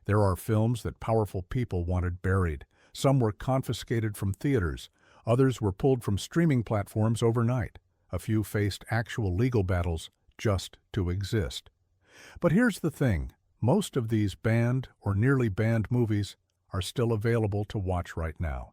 There are films that powerful people wanted buried. Some were confiscated from theaters. Others were pulled from streaming platforms overnight. A few faced actual legal battles just to exist. But here's the thing. Most of these banned or nearly banned movies are still available to watch right now.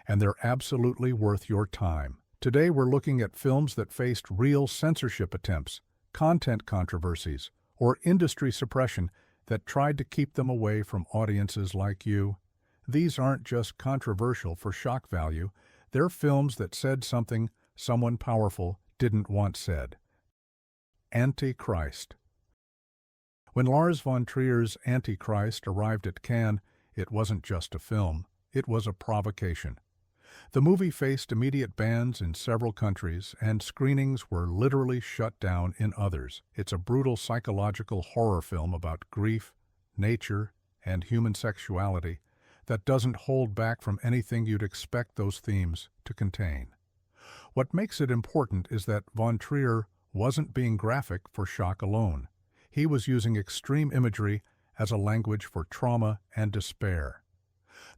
And they're absolutely worth your time. Today we're looking at films that faced real censorship attempts, content controversies, or industry suppression that tried to keep them away from audiences like you. These aren't just controversial for shock value, they're films that said something someone powerful didn't want said. Antichrist. When Lars von Trier's Antichrist arrived at Cannes, it wasn't just a film, it was a provocation. The movie faced immediate bans in several countries, and screenings were literally shut down in others. It's a brutal psychological horror film about grief, nature, and human sexuality that doesn't hold back from anything you'd expect those themes to contain. What makes it important is that von Trier wasn't being graphic for shock alone. He was using extreme imagery as a language for trauma and despair.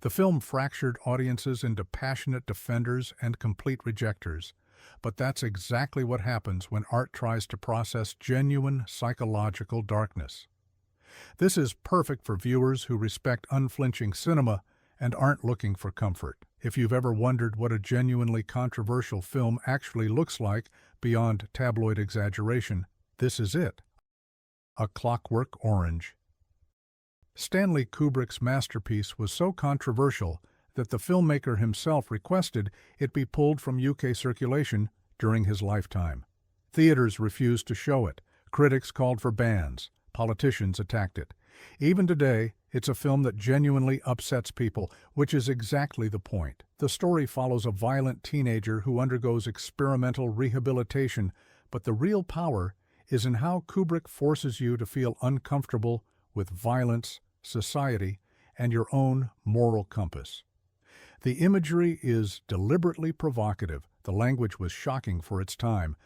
The film fractured audiences into passionate defenders and complete rejectors, but that's exactly what happens when art tries to process genuine psychological darkness. This is perfect for viewers who respect unflinching cinema and aren't looking for comfort. If you've ever wondered what a genuinely controversial film actually looks like beyond tabloid exaggeration, this is it. A Clockwork Orange. Stanley Kubrick's masterpiece was so controversial that the filmmaker himself requested it be pulled from UK circulation during his lifetime. Theaters refused to show it, critics called for bans, politicians attacked it. Even today, it's a film that genuinely upsets people, which is exactly the point. The story follows a violent teenager who undergoes experimental rehabilitation, but the real power is in how Kubrick forces you to feel uncomfortable with violence, society, and your own moral compass. The imagery is deliberately provocative, the language was shocking for its time,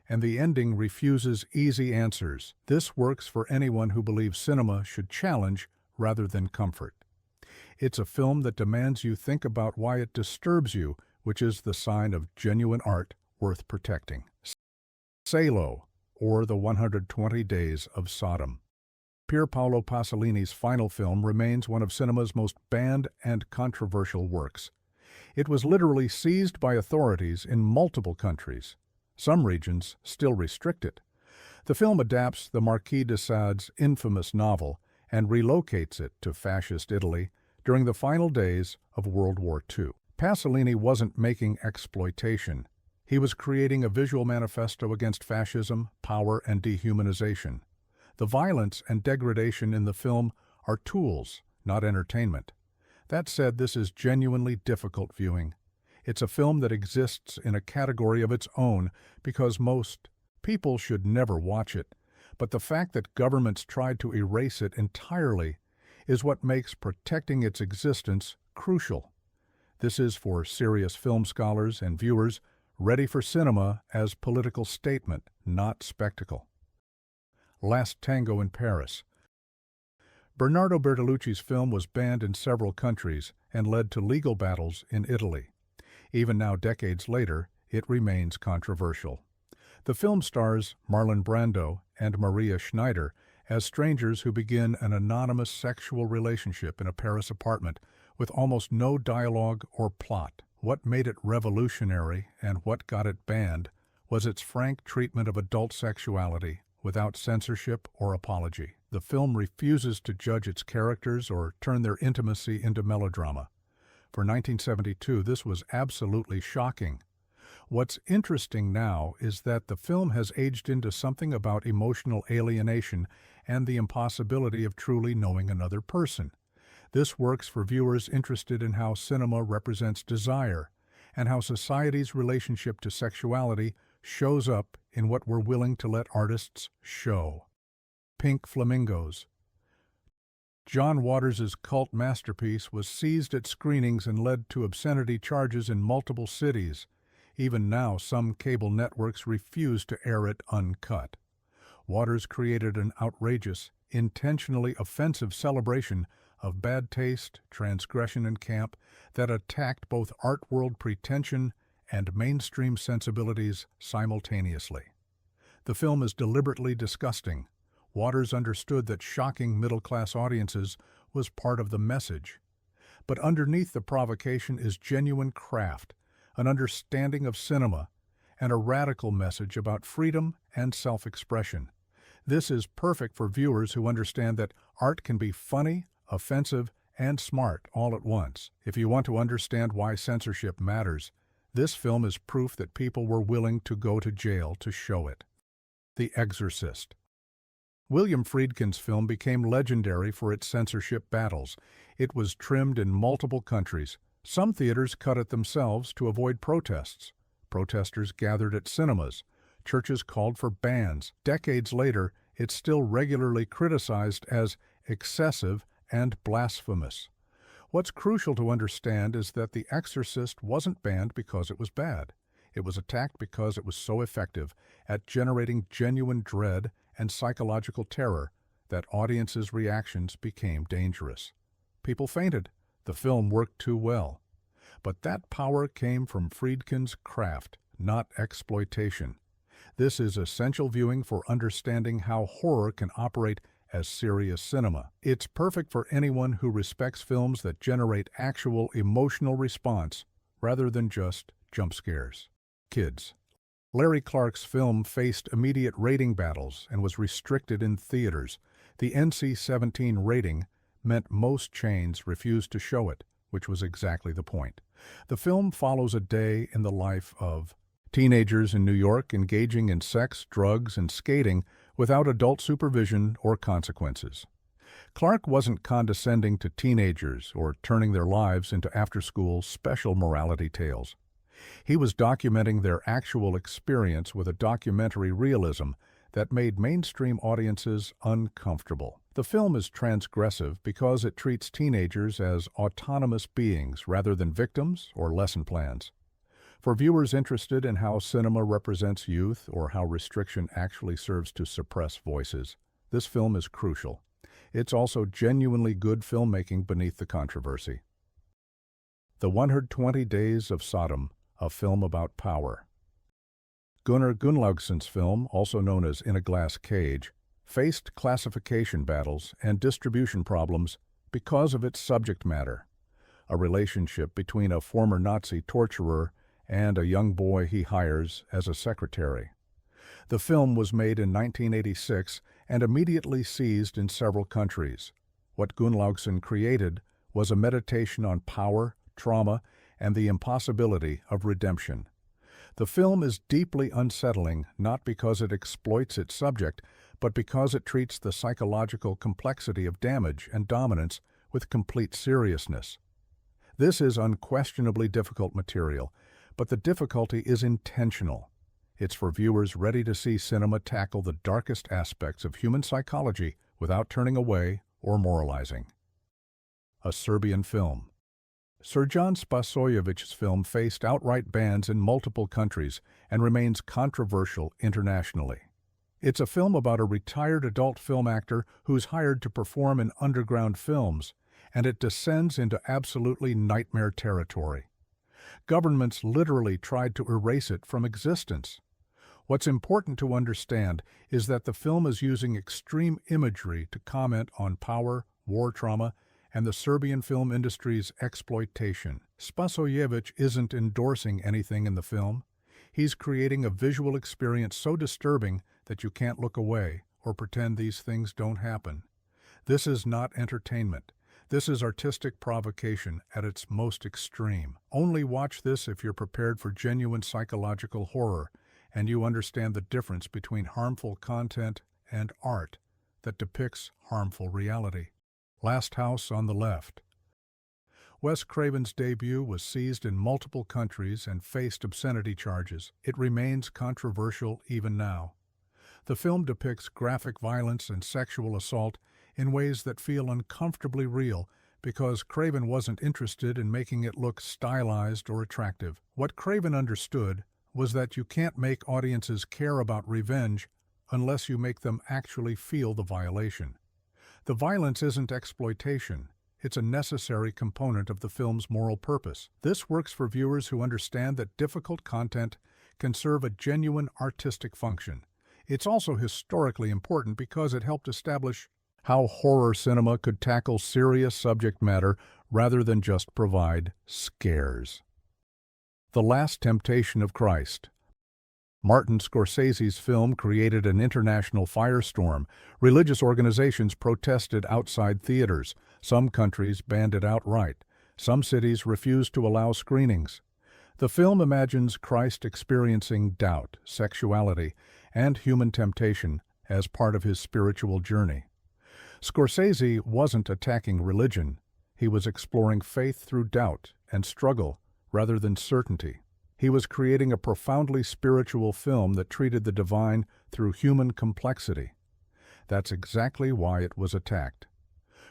and the ending refuses easy answers. This works for anyone who believes cinema should challenge rather than comfort. It's a film that demands you think about why it disturbs you, which is the sign of genuine art worth protecting. Salo, or The 120 Days of Sodom. Pier Paolo Pasolini's final film remains one of cinema's most banned and controversial works. It was literally seized by authorities in multiple countries. Some regions still restrict it. The film adapts the Marquis de Sade's infamous novel and relocates it to fascist Italy during the final days of World War II. Pasolini wasn't making exploitation. He was creating a visual manifesto against fascism, power, and dehumanization. The violence and degradation in the film are tools, not entertainment. That said, this is genuinely difficult viewing. It's a film that exists in a category of its own because most people should never watch it, but the fact that governments tried to erase it entirely is what makes protecting its existence crucial. This is for serious film scholars and viewers ready for cinema as political statement, not spectacle. Last Tango in Paris. Bernardo Bertolucci's film was banned in several countries and led to legal battles in Italy. Even now, decades later, it remains controversial. The film stars Marlon Brando and Maria Schneider as strangers who begin an anonymous sexual relationship in a Paris apartment with almost no dialogue or plot. What made it revolutionary and what got it banned was its frank treatment of adult sexuality without censorship or apology. The film refuses to judge its characters or turn their intimacy into melodrama. For 1972, this was absolutely shocking. What's interesting now is that the film has aged into something about emotional alienation and the impossibility of truly knowing another person. This works for viewers interested in how cinema represents desire and how society's relationship to sexuality shows up in what we're willing to let artists show. Pink Flamingos. John Waters' cult masterpiece was seized at screenings and led to obscenity charges in multiple cities. Even now, some cable networks refuse to air it uncut. Waters created an outrageous, intentionally offensive celebration of bad taste, transgression, and camp that attacked both art world pretension and mainstream sensibilities simultaneously. The film is deliberately disgusting. Waters understood that shocking middle-class audiences was part of the message. But underneath the provocation is genuine craft, an understanding of cinema, and a radical message about freedom and self-expression. This is perfect for viewers who understand that art can be funny, offensive, and smart all at once. If you want to understand why censorship matters, this film is proof that people were willing to go to jail to show it. The Exorcist. William Friedkin's film became legendary for its censorship battles. It was trimmed in multiple countries. Some theaters cut it themselves to avoid protests. Protesters gathered at cinemas. Churches called for bans. Decades later, it's still regularly criticized as excessive and blasphemous. What's crucial to understand is that The Exorcist wasn't banned because it was bad. It was attacked because it was so effective at generating genuine dread and psychological terror that audiences' reactions became dangerous. People fainted. The film worked too well. But that power came from Friedkin's craft, not exploitation. This is essential viewing for understanding how horror can operate as serious cinema. It's perfect for anyone who respects films that generate actual emotional response rather than just jump scares. Kids. Larry Clark's film faced immediate rating battles and was restricted in theaters. The NC-17 rating meant most chains refused to show it, which was exactly the point. The film follows a day in the life of teenagers in New York engaging in sex, drugs, and skating without adult supervision or consequences. Clark wasn't condescending to teenagers or turning their lives into after-school special morality tales. He was documenting their actual experience with a documentary realism that made mainstream audiences uncomfortable. The film is transgressive because it treats teenagers as autonomous beings rather than victims or lesson plans. For viewers interested in how cinema represents youth or how restriction actually serves to suppress voices, this film is crucial. It's also genuinely good filmmaking beneath the controversy. The 120 Days of Sodom, a film about power. Gunnar Gunnlaugson's film, also known as In a Glass Cage, faced classification battles and distribution problems because of its subject matter, a relationship between a former Nazi torturer and a young boy he hires as a secretary. The film was made in 1986 and immediately seized in several countries. What Gunnlaugson created was a meditation on power, trauma, and the impossibility of redemption. The film is deeply unsettling not because it exploits its subject, but because it treats the psychological complexity of damage and dominance with complete seriousness. This is unquestionably difficult material, but the difficulty is intentional. It's for viewers ready to see cinema tackle the darkest aspects of human psychology without turning away or moralizing. A Serbian film. Srđan Spasojevic's film faced outright bans in multiple countries and remains controversial internationally. It's a film about a retired adult film actor who's hired to perform in underground films, and it descends into absolutely nightmare territory. Governments literally tried to erase it from existence. What's important to understand is that the film is using extreme imagery to comment on power, war trauma, and the Serbian film industry's exploitation. Spasojevic isn't endorsing anything in the film. He's creating a visual experience so disturbing that you can't look away or pretend these things don't happen. This is not entertainment. This is artistic provocation at its most extreme. Only watch this if you're prepared for genuine psychological horror and you understand the difference between harmful content and art that depicts harmful reality. Last House on the Left. Wes Craven's debut was seized in multiple countries and faced obscenity charges. It remains controversial even now. The film depicts graphic violence and sexual assault in ways that feel uncomfortably real because Craven wasn't interested in making it look stylized or attractive. What Craven understood was that you can't make audiences care about revenge unless you make them actually feel the violation. The violence isn't exploitation, It's a necessary component of the film's moral purpose. This works for viewers who understand that difficult content can serve a genuine artistic function. It's also historically important because it helped establish how horror cinema could tackle serious subject matter rather than just provide scares. The Last Temptation of Christ. Martin Scorsese's film created an international firestorm. Religious organizations protested outside theaters. Some countries banned it outright. Some cities refused to allow screenings. The film imagines Christ experiencing doubt, sexuality, and human temptation as part of his spiritual journey. Scorsese wasn't attacking religion. He was exploring faith through doubt and struggle rather than certainty. He was creating a profoundly spiritual film that treated the divine through human complexity. That's exactly why it was attacked.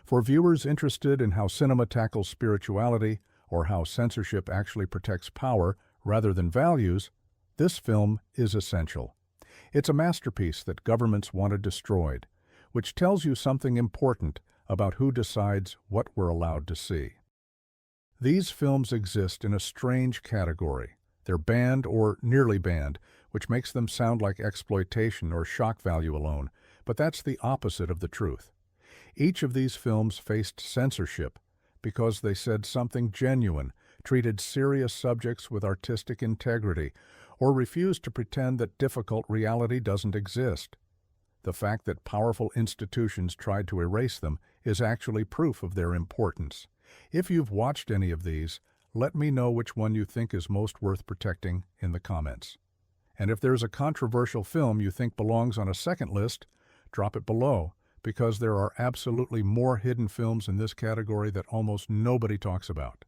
For viewers interested in how cinema tackles spirituality or how censorship actually protects power rather than values, this film is essential. It's a masterpiece that governments wanted destroyed, which tells you something important about who decides what we're allowed to see. These films exist in a strange category. They're banned or nearly banned, which makes them sound like exploitation or shock value alone, but that's the opposite of the truth. Each of these films faced censorship because they said something genuine, treated serious subjects with artistic integrity, or refused to pretend that difficult reality doesn't exist. The fact that powerful institutions tried to erase them is actually proof of their importance. If you've watched any of these, let me know which one you think is most worth protecting in the comments. And if there's a controversial film you think belongs on a second list, drop it below, because there are absolutely more hidden films in this category that almost nobody talks about.